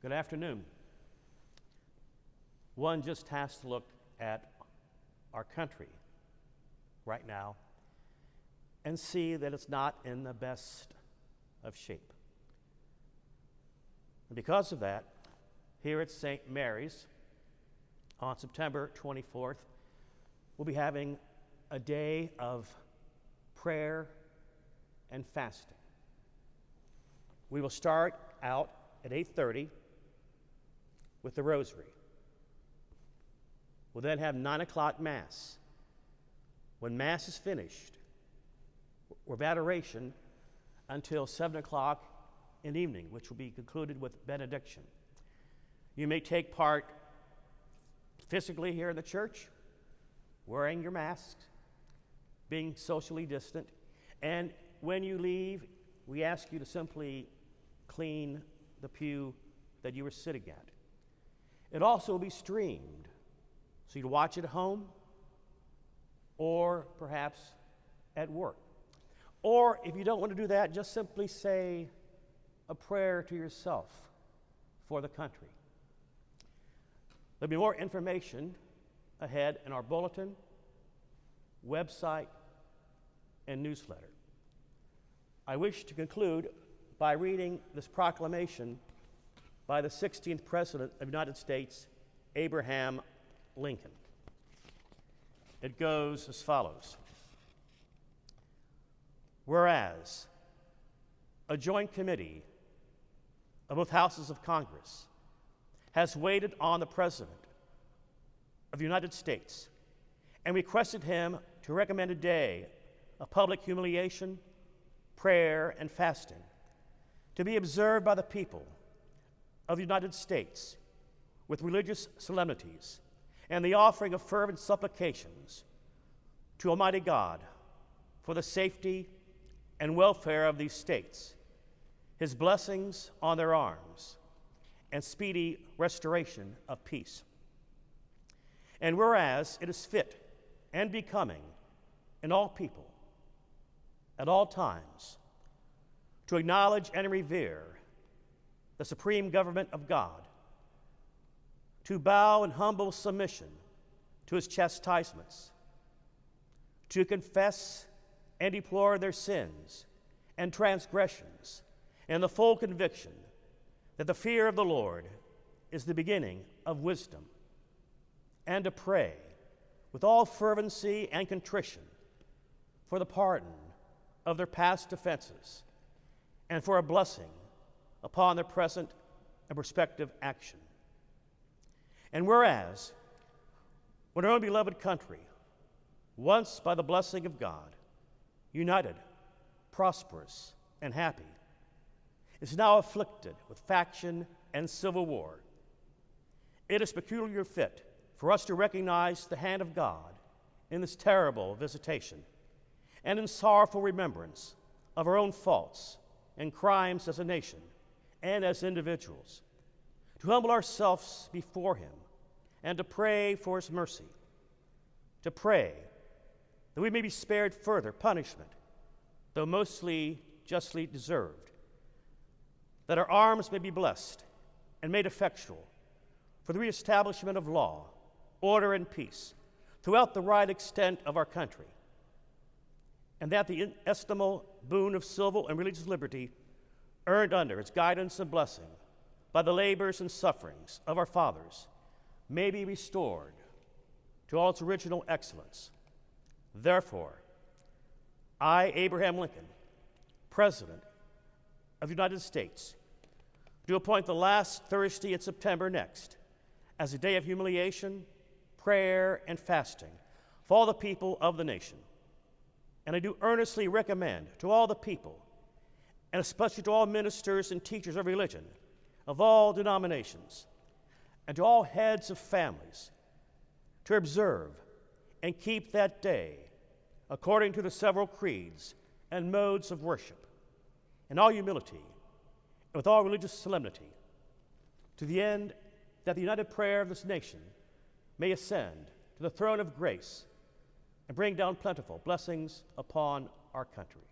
Good afternoon. One just has to look at our country right now and see that it's not in the best of shape. And because of that, here at St. Mary's on September 24th, we'll be having a day of prayer and fasting. We will start out at 8:30 with the rosary. We'll then have 9 o'clock Mass. When Mass is finished, we're of adoration until 7 o'clock in the evening, which will be concluded with benediction. You may take part physically here in the church, wearing your masks, being socially distant, and when you leave, we ask you to simply clean the pew that you were sitting at. It also will be streamed, so you can watch it at home or perhaps at work. Or if you don't want to do that, just simply say a prayer to yourself for the country. There'll be more information ahead in our bulletin, website, and newsletter. I wish to conclude by reading this proclamation by the 16th President of the United States, Abraham Lincoln. It goes as follows. Whereas a joint committee of both houses of Congress has waited on the President of the United States and requested him to recommend a day of public humiliation, prayer, and fasting to be observed by the people of the United States with religious solemnities and the offering of fervent supplications to Almighty God for the safety and welfare of these states, His blessings on their arms, and speedy restoration of peace. And whereas it is fit and becoming in all people, at all times, to acknowledge and revere the supreme government of God, to bow in humble submission to His chastisements, to confess and deplore their sins and transgressions, and the full conviction that the fear of the Lord is the beginning of wisdom, and to pray with all fervency and contrition for the pardon of their past offenses and for a blessing upon their present and prospective action. And whereas, when our own beloved country, once by the blessing of God, united, prosperous, and happy, is now afflicted with faction and civil war, it is peculiarly fit for us to recognize the hand of God in this terrible visitation and in sorrowful remembrance of our own faults and crimes as a nation and as individuals, to humble ourselves before Him and to pray for His mercy, to pray that we may be spared further punishment, though mostly justly deserved, that our arms may be blessed and made effectual for the reestablishment of law, order, and peace throughout the wide extent of our country, and that the inestimable boon of civil and religious liberty earned under its guidance and blessing by the labors and sufferings of our fathers may be restored to all its original excellence. Therefore, I, Abraham Lincoln, President of the United States, do appoint the last Thursday in September next as a day of humiliation, prayer, and fasting for all the people of the nation. And I do earnestly recommend to all the people, and especially to all ministers and teachers of religion of all denominations, and to all heads of families, to observe and keep that day according to the several creeds and modes of worship, in all humility and with all religious solemnity, to the end that the united prayer of this nation may ascend to the throne of grace and bring down plentiful blessings upon our country.